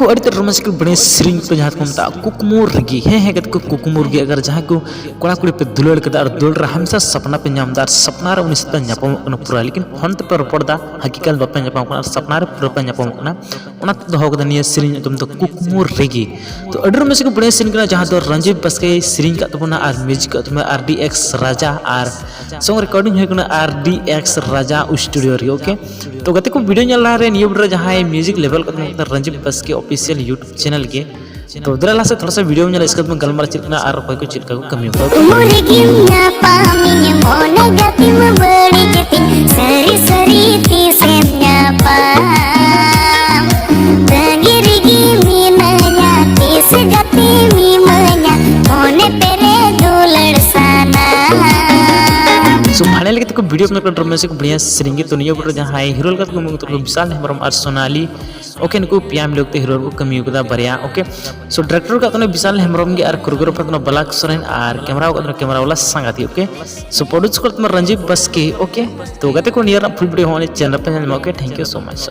को अड़ी रोमांचिक बड़े सेरिंग पे जहाँ को मता कुकमुर रगी है गत को कुकमुर गी अगर जहाँ को कोड़ा कुड़ी पे दुलड़ के और दुलड़ रहा हमेशा सपना पे नामदार सपना रे उनी सता ᱧᱟᱯᱟᱢ ᱠᱟᱱᱟ पूरा लेकिन फोन पे रपड़दा हकीकत बापे ᱧᱟᱯᱟᱢ ᱠᱟᱱᱟ सपना रे पूरा पे ᱧᱟᱯᱟᱢ ᱠᱟᱱा ओना दोहो कदा निया सेरिंग तुम तो कुकमुर रगी तो अड़ी रोमांचिक बड़े सेरिंग कना जहाँ दो रंजीत बस्के सेरिंग का तबना और म्यूजिक का तुम RDX राजा और सॉन्ग रिकॉर्डिंग है कना RDX राजा स्टूडियो रे ओके तो गते को वीडियो ñal रे नियो वीडियो जहाँ म्यूजिक लेवल का रंजीत बस्के ऑफिशियल यूट्यूब चैनल के तो दरअसल से थोड़ा सा वीडियो में इसके में गलमार चिलकना और कोई को चिलका को कमी होता सो फाइनल के तो वीडियो में रोमांचिक बढ़िया सेरिंग तो नियो वीडियो जहाँ हीरो का तो विशाल हेम्ब्रम और सोनाली ओके नको पियाम लोग हीरो को कमी होगा बरिया ओके सो डायरेक्टर का तो विशाल हेम्ब्रम के और कोरियोग्राफर तो बलाक सोरेन और कैमरा का तो कैमरा वाला संगाती ओके सो प्रोड्यूस करते रंजीत बस्के ओके तो गते को नियर फुल वीडियो होने चैनल पे okay thank you so much.